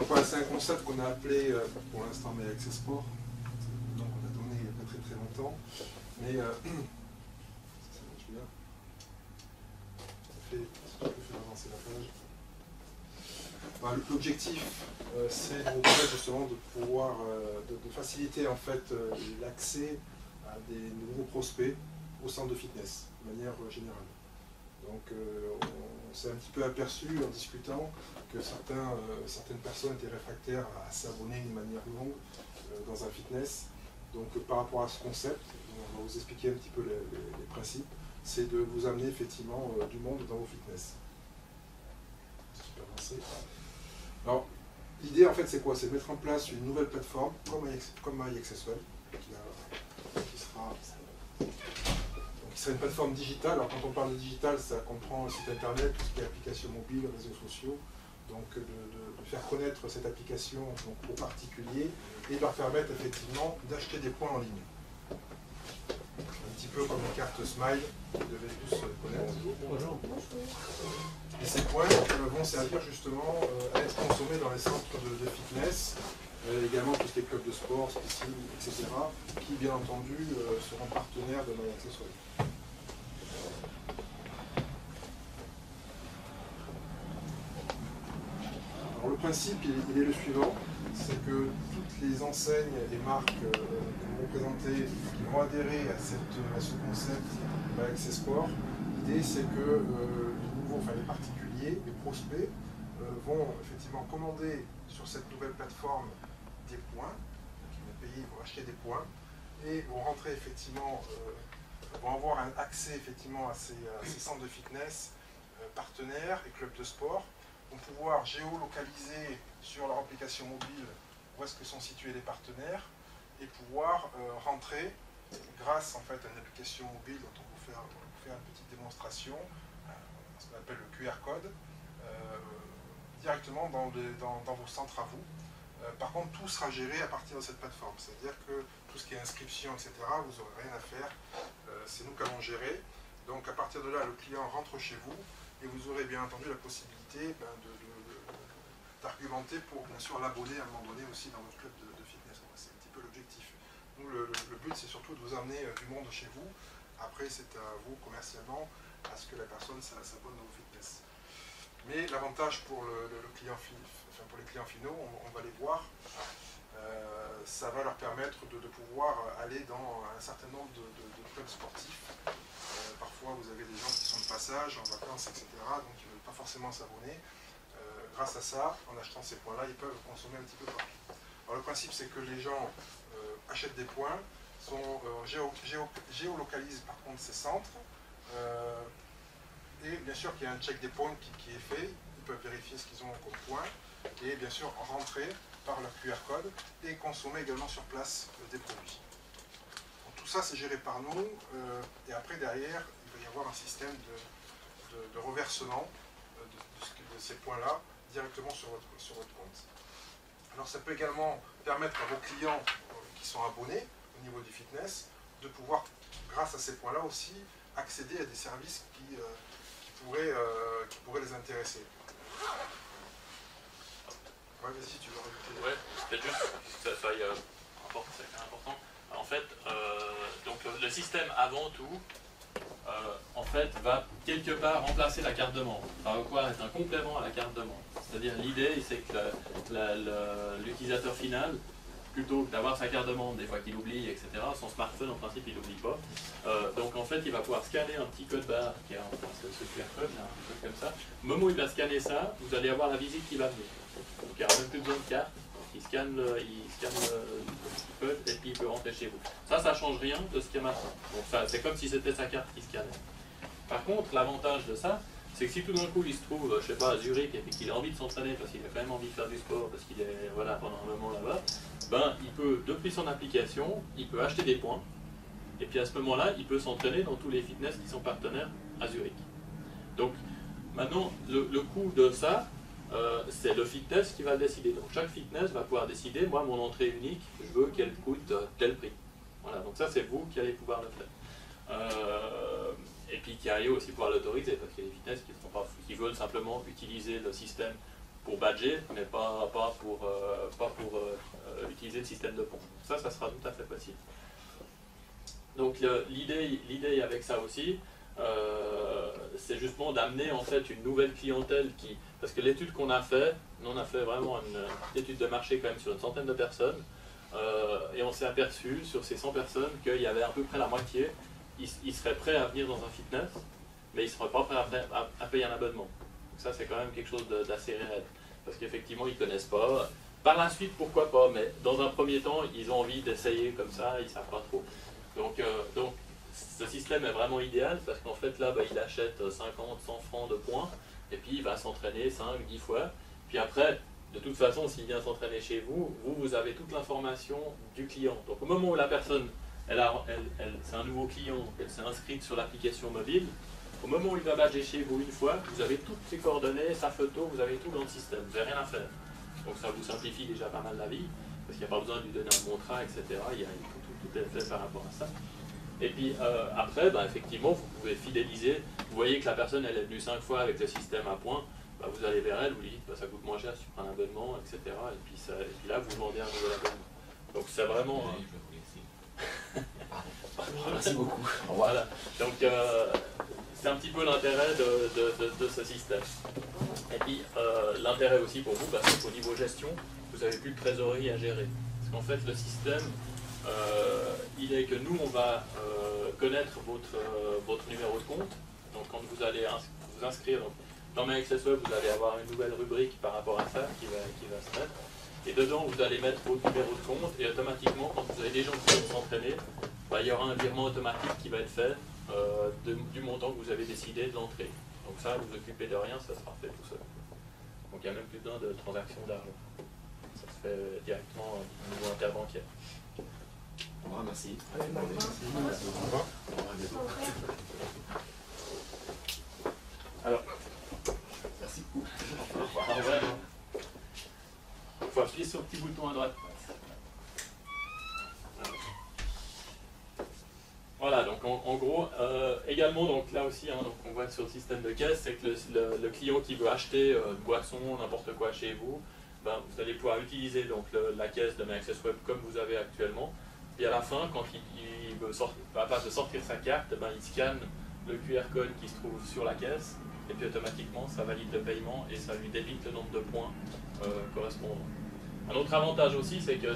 Donc voilà, c'est un concept qu'on a appelé pour l'instant My Access Sport. Donc on a donné il n'y a pas très très longtemps. Mais ça marche bien. Je peux faire avancer la page. Voilà, l'objectif, c'est de vous permettre justement de pouvoir de faciliter en fait l'accès à des nouveaux prospects au centre de fitness, de manière générale. Donc on s'est un petit peu aperçu en discutant que certaines personnes étaient réfractaires à s'abonner d'une manière longue dans un fitness. Donc par rapport à ce concept, on va vous expliquer un petit peu les principes, c'est de vous amener effectivement du monde dans vos fitness. Super avancé. Alors l'idée en fait c'est quoi? C'est de mettre en place une nouvelle plateforme comme MyAccessWell qui sera une plateforme digitale. Alors quand on parle de digital, ça comprend le site internet, tout ce qui est applications mobiles, réseaux sociaux. Donc de faire connaître cette application donc, aux particuliers et de leur permettre effectivement d'acheter des points en ligne. Un petit peu comme une carte Smile, vous devez tous connaître. Bonjour. Et ces points vont servir justement à être consommés dans les centres de fitness, également tous les clubs de sport, piscines, etc., qui bien entendu seront partenaires de MyAccessWell. Alors le principe, il est le suivant, c'est que toutes les enseignes et marques que nous vont présenter, qui vont adhérer à ce concept MyAccess Sport, l'idée c'est que les particuliers, les prospects, vont effectivement commander sur cette nouvelle plateforme des points, donc ils vont payer pour acheter des points, et vont rentrer effectivement, vont avoir un accès effectivement à ces centres de fitness partenaires et clubs de sport, vont pouvoir géolocaliser sur leur application mobile où est-ce que sont situés les partenaires et pouvoir rentrer grâce en fait à une application mobile dont on va vous faire une petite démonstration, ce qu'on appelle le QR code, directement dans vos centres à vous. Par contre, tout sera géré à partir de cette plateforme, c'est-à-dire que tout ce qui est inscription, etc., vous n'aurez rien à faire, c'est nous qui allons gérer. Donc à partir de là, le client rentre chez vous et vous aurez bien entendu la possibilité d'argumenter pour bien sûr l'abonner à un moment donné aussi dans votre club de fitness. C'est un petit peu l'objectif. Nous, le but, c'est surtout de vous amener du monde chez vous. Après, c'est à vous commercialement à ce que la personne s'abonne dans vos fitness. Mais l'avantage pour pour les clients finaux, on va les voir, ça va leur permettre de pouvoir aller dans un certain nombre de clubs sportifs. Parfois, vous avez des gens qui sont de passage, en vacances, etc., donc ils ne veulent pas forcément s'abonner. Grâce à ça, en achetant ces points-là, ils peuvent consommer un petit peu partout. Alors, le principe, c'est que les gens achètent des points, géolocalisent par contre ces centres, et bien sûr qu'il y a un check des points qui est fait, ils peuvent vérifier ce qu'ils ont comme points, et bien sûr rentrer par leur QR code et consommer également sur place des produits. Donc, tout ça c'est géré par nous, et après derrière il va y avoir un système de reversement de ces points-là directement sur votre compte. Alors ça peut également permettre à vos clients qui sont abonnés au niveau du fitness de pouvoir, grâce à ces points-là aussi, accéder à des services qui pourraient les intéresser. Ouais, vas-y, tu veux rajouter. Ouais, c'était juste, ça y est, c'est important. En fait, donc le système avant tout, en fait, va quelque part remplacer la carte de membre. Ça va quoi être un complément à la carte de membre. C'est-à-dire l'idée, c'est que l'utilisateur final, plutôt que d'avoir sa carte de membre, des fois qu'il oublie, etc., son smartphone, en principe, il n'oublie pas. Donc, en fait, il va pouvoir scanner un petit code barre, qui est ce QR code, là, un peu comme ça. Au moment où il va scanner ça, vous allez avoir la visite qui va venir. Donc, il n'y aura même plus besoin de carte. Il scanne le petit code et puis il peut rentrer chez vous. Ça change rien de ce qu'il y a maintenant. Donc, c'est comme si c'était sa carte qui scannait. Par contre, l'avantage de ça, c'est que si tout d'un coup il se trouve, je sais pas, à Zurich et puis qu'il a envie de s'entraîner parce qu'il a quand même envie de faire du sport, parce qu'il est voilà, pendant un moment là-bas, ben, il peut, depuis son application, il peut acheter des points et puis à ce moment-là, il peut s'entraîner dans tous les fitness qui sont partenaires à Zurich. Donc maintenant, le coût de ça, c'est le fitness qui va le décider. Donc chaque fitness va pouvoir décider, moi mon entrée unique, je veux qu'elle coûte tel prix. Voilà, donc ça c'est vous qui allez pouvoir le faire. Et puis qui allez aussi pouvoir l'autoriser, parce qu'il y a des fitness qui veulent simplement utiliser le système pour badger, mais pas pour utiliser le système de pont. Ça sera tout à fait possible. Donc l'idée avec ça aussi, c'est justement d'amener en fait une nouvelle clientèle parce que l'étude qu'on a fait, on a fait vraiment une étude de marché quand même sur une centaine de personnes, et on s'est aperçu sur ces 100 personnes qu'il y avait à peu près la moitié, ils seraient prêts à venir dans un fitness, mais ils ne seraient pas prêts à payer un abonnement. Donc ça c'est quand même quelque chose d'assez réel, parce qu'effectivement ils ne connaissent pas. Par la suite pourquoi pas, mais dans un premier temps ils ont envie d'essayer comme ça, ils ne savent pas trop. Donc ce système est vraiment idéal parce qu'en fait là il achète 50, 100 francs de points et puis il va s'entraîner 5, 10 fois. Puis après, de toute façon, s'il vient s'entraîner chez vous, vous avez toute l'information du client. Donc au moment où la personne, c'est un nouveau client, elle s'est inscrite sur l'application mobile, au moment où il va badger chez vous une fois, vous avez toutes ses coordonnées, sa photo, vous avez tout dans le système, vous n'avez rien à faire. Donc ça vous simplifie déjà pas mal la vie, parce qu'il n'y a pas besoin de lui donner un contrat, etc. Tout est fait par rapport à ça. Et puis après, effectivement, vous pouvez fidéliser. Vous voyez que la personne elle est venue 5 fois avec le système à points, vous allez vers elle, vous lui dites ça coûte moins cher si tu prends un abonnement, etc. Et puis là, vous vendez un nouvel abonnement. Donc c'est vraiment... Merci beaucoup. Voilà. Donc c'est un petit peu l'intérêt de ce système. Et puis l'intérêt aussi pour vous, parce qu'au niveau gestion, vous n'avez plus de trésorerie à gérer. Parce qu'en fait, le système, il est que nous, on va connaître votre numéro de compte. Donc quand vous allez vous inscrire dans MyAccessWeb, vous allez avoir une nouvelle rubrique par rapport à ça qui va se mettre. Et dedans, vous allez mettre votre numéro de compte et automatiquement, quand vous avez des gens qui vont s'entraîner, il y aura un virement automatique qui va être fait du montant que vous avez décidé de l'entrée. Donc ça, vous occupez de rien, ça sera fait tout seul. Donc il n'y a même plus besoin de transaction d'argent. Ça se fait directement au niveau interbancaire. Merci. Alors, merci. au revoir. Il faut appuyer sur le petit bouton à droite. Voilà, donc en gros, également, donc là aussi, donc on voit sur le système de caisse, c'est que le client qui veut acheter une boisson, n'importe quoi chez vous, vous allez pouvoir utiliser donc, la caisse de MyAccessWeb comme vous avez actuellement. Et à la fin, quand il veut sortir sa carte, il scanne le QR code qui se trouve sur la caisse, et puis automatiquement, ça valide le paiement et ça lui débite le nombre de points correspondants. Un autre avantage aussi, c'est que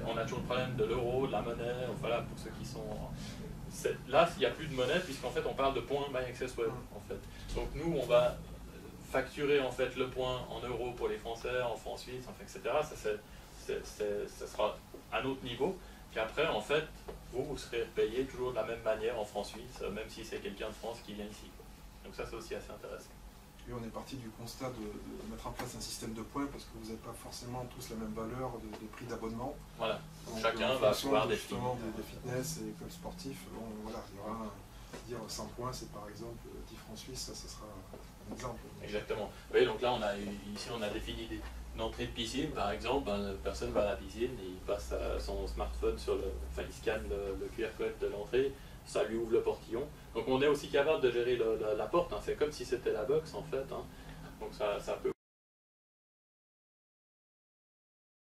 on a toujours le problème de l'euro, de la monnaie, voilà, pour ceux qui sont... Là, il n'y a plus de monnaie, puisqu'en fait, on parle de points MyAccessWeb, en fait. Donc nous, on va facturer en fait le point en euros pour les Français, en francs suisses, etc. Ça sera à un autre niveau. Puis après, en fait, vous serez payé toujours de la même manière en francs suisses, même si c'est quelqu'un de France qui vient ici. Donc ça, c'est aussi assez intéressant. Et on est parti du constat de mettre en place un système de points parce que vous n'avez pas forcément tous la même valeur de prix d'abonnement. Voilà. Donc, chacun va pouvoir définir des fitness et clubs sportifs. Bon, voilà, il y aura dire 100 points, c'est par exemple 10 francs suisses, ça sera un exemple. Exactement. Oui, donc là, ici, on a défini une entrée de piscine, par exemple. La personne va à la piscine, il passe son smartphone il scanne le QR code de l'entrée, ça lui ouvre le portillon. Donc on est aussi capable de gérer la porte, c'est comme si c'était la box en fait. Donc ça peut